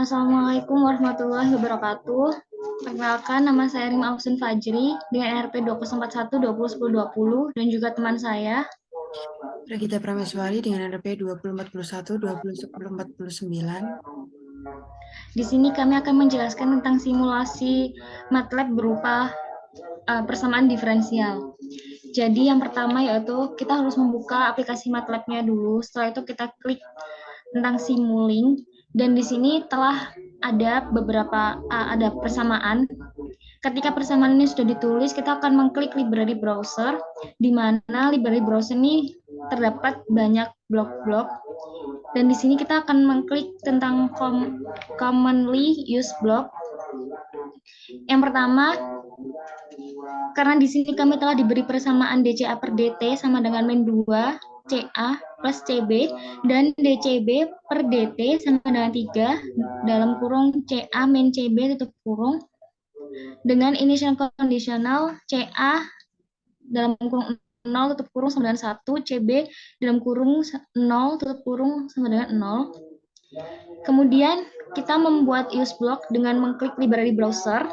Assalamualaikum warahmatullahi wabarakatuh. Perkenalkan, nama saya Rima Ausun Fajri dengan NRP 2041 2010 20 dan juga teman saya. Regita Prameswari dengan NRP 2041 2010 49. Di sini kami akan menjelaskan tentang simulasi MATLAB berupa persamaan diferensial. Jadi yang pertama yaitu kita harus membuka aplikasi MATLAB-nya dulu. Setelah itu kita klik tentang Simulink dan di sini telah ada beberapa ada persamaan. Ketika persamaan ini sudah ditulis, kita akan mengklik library browser, di mana library browser ini terdapat banyak blok-blok. Dan di sini kita akan mengklik tentang commonly used block. Yang pertama, karena di sini kami telah diberi persamaan DCA per DT sama dengan min 2 CA plus CB dan DCB per DT sama dengan 3 dalam kurung CA min CB tutup kurung dengan initial conditional CA dalam kurung 0 tutup kurung sama dengan 1, CB dalam kurung 0 tutup kurung sama dengan 0. Kemudian kita membuat use block dengan mengklik library browser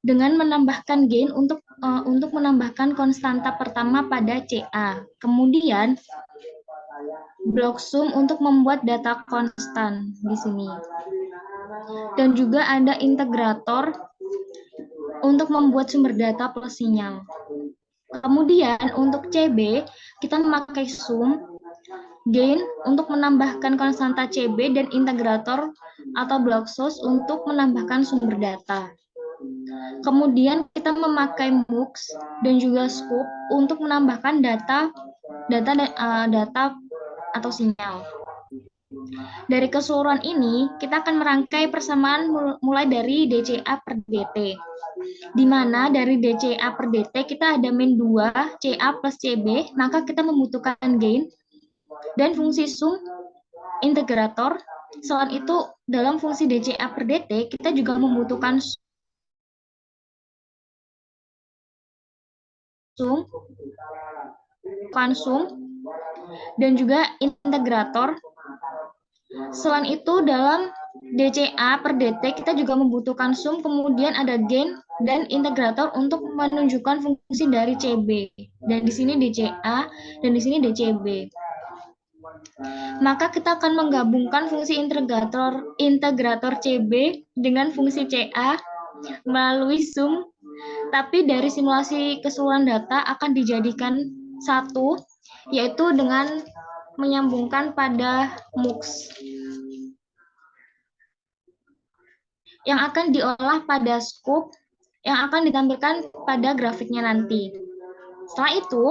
dengan menambahkan gain untuk menambahkan konstanta pertama pada CA. Kemudian blok sum untuk membuat data konstan di sini. Dan juga ada integrator untuk membuat sumber data plus sinyal. Kemudian untuk CB kita memakai sum, gain untuk menambahkan konstanta CB dan integrator atau block source untuk menambahkan sumber data. Kemudian kita memakai MUX dan juga scope untuk menambahkan data atau sinyal. Dari keseluruhan ini, kita akan merangkai persamaan mulai dari DCA per DT. Di mana dari DCA per DT kita ada min 2 CA plus CB, maka kita membutuhkan gain dan fungsi sum integrator. Selain itu, dalam fungsi DCA per DT, kita juga membutuhkan sum dan juga integrator. Selain itu, dalam DCA per DT kita juga membutuhkan sum, kemudian ada gain dan integrator untuk menunjukkan fungsi dari CB. Dan di sini DCA dan di sini DCB. Maka kita akan menggabungkan fungsi integrator CB dengan fungsi CA melalui sum, tapi dari simulasi keseluruhan data akan dijadikan satu, yaitu dengan menyambungkan pada MUX yang akan diolah pada scope yang akan ditampilkan pada grafiknya nanti. Setelah itu,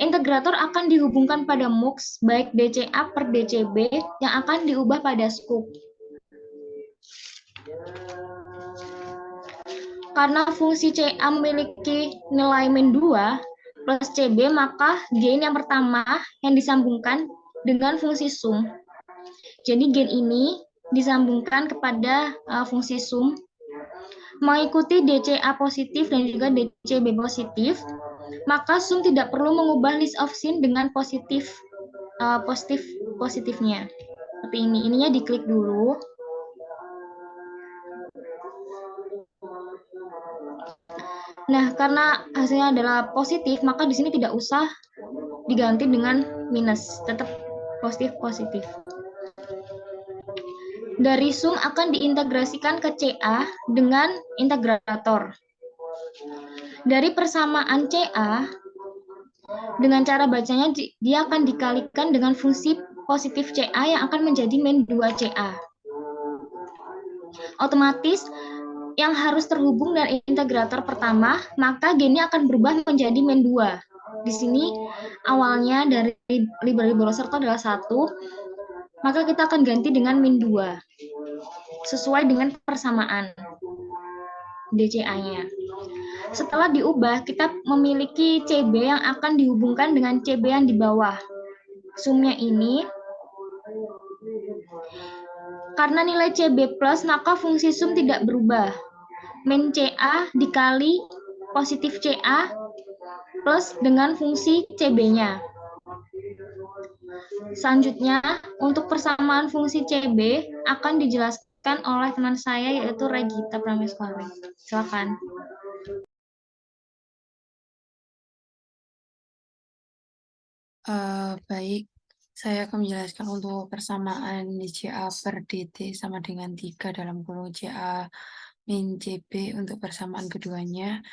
integrator akan dihubungkan pada MUX baik DCA per DCB yang akan diubah pada scope. Karena fungsi CA memiliki nilai min 2 plus CB, maka gain yang pertama yang disambungkan dengan fungsi sum. Jadi gain ini disambungkan kepada fungsi sum mengikuti DCA positif dan juga DCB positif, maka sum tidak perlu mengubah list of sin dengan positifnya. Seperti ini, ininya diklik dulu. Nah, karena hasilnya adalah positif, maka di sini tidak usah diganti dengan minus, tetap positif. Dari sum akan diintegrasikan ke CA dengan integrator. Dari persamaan CA, dengan cara bacanya dia akan dikalikan dengan fungsi positif CA yang akan menjadi min 2 CA. Otomatis yang harus terhubung dengan integrator pertama, maka gainnya akan berubah menjadi min 2. Di sini awalnya dari library browser itu adalah 1, maka kita akan ganti dengan min 2 sesuai dengan persamaan DCA-nya. Setelah diubah, kita memiliki CB yang akan dihubungkan dengan CB yang di bawah. Sumnya ini, karena nilai CB plus, maka fungsi sum tidak berubah. Min CA dikali positif CA plus dengan fungsi CB-nya. Selanjutnya, untuk persamaan fungsi CB akan dijelaskan oleh teman saya yaitu Regita Prameswari. Silakan. Baik, saya akan menjelaskan untuk persamaan CA per DT sama dengan 3 dalam kurung CA min CB untuk persamaan keduanya.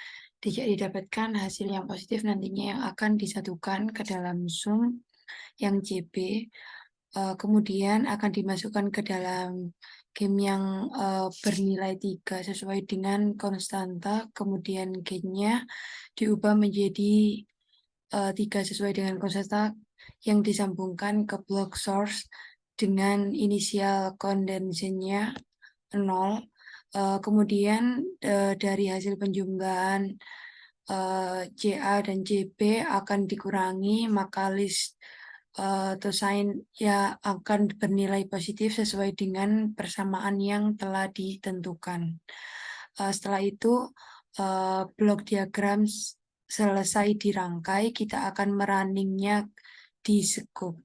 Jika didapatkan hasil yang positif nantinya yang akan disatukan ke dalam sum yang CB, kemudian akan dimasukkan ke dalam game yang bernilai 3 sesuai dengan konstanta, kemudian G-nya diubah menjadi 3 sesuai dengan konstanta yang disambungkan ke block source dengan inisial kondensennya 0. Kemudian dari hasil penjumlahan CA dan CB akan dikurangi, maka list atau sign ya akan bernilai positif sesuai dengan persamaan yang telah ditentukan. Setelah itu blok diagram selesai dirangkai, kita akan merunningnya di scope.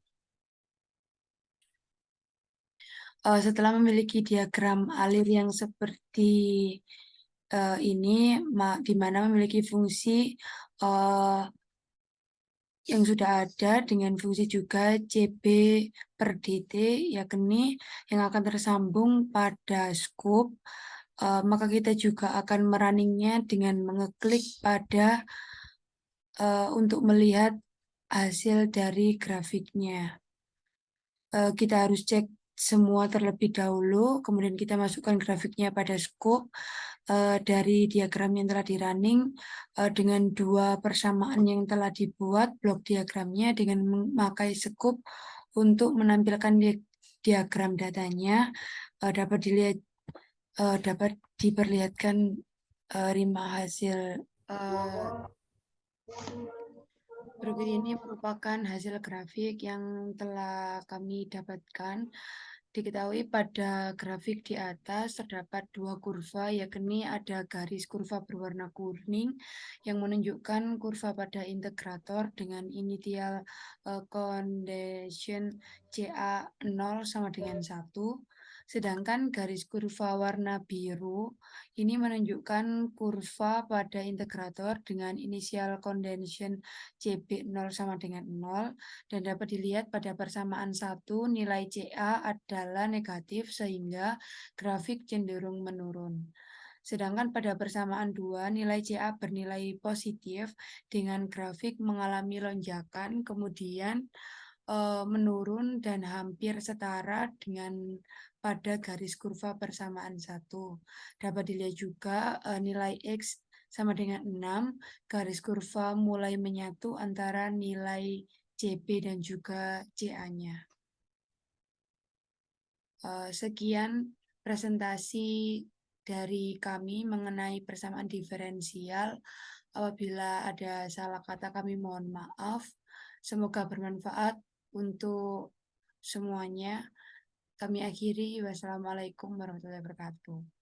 Setelah memiliki diagram alir yang seperti ini, di mana memiliki fungsi yang sudah ada dengan fungsi juga CB per DT, yakni yang akan tersambung pada scope, maka kita juga akan merunningnya dengan mengeklik pada untuk melihat hasil dari grafiknya. Kita harus cek semua terlebih dahulu, kemudian kita masukkan grafiknya pada scope dari diagram yang telah di-running dengan 2 persamaan yang telah dibuat blok diagramnya dengan memakai scope untuk menampilkan diagram datanya dapat diperlihatkan rimah hasil berikut ini merupakan hasil grafik yang telah kami dapatkan. Diketahui pada grafik di atas terdapat 2 kurva, yakni ada garis kurva berwarna kuning yang menunjukkan kurva pada integrator dengan initial condition CA 0 sama dengan 1. Sedangkan garis kurva warna biru ini menunjukkan kurva pada integrator dengan inisial condition CB 0 sama dengan 0, dan dapat dilihat pada persamaan 1 nilai CA adalah negatif sehingga grafik cenderung menurun. Sedangkan pada persamaan 2 nilai CA bernilai positif dengan grafik mengalami lonjakan kemudian menurun dan hampir setara dengan pada garis kurva persamaan 1. Dapat dilihat juga nilai X sama dengan 6, garis kurva mulai menyatu antara nilai CB dan juga CA-nya. Sekian presentasi dari kami mengenai persamaan diferensial. Apabila ada salah kata kami mohon maaf. Semoga bermanfaat untuk semuanya. Kami akhiri. Wassalamualaikum warahmatullahi wabarakatuh.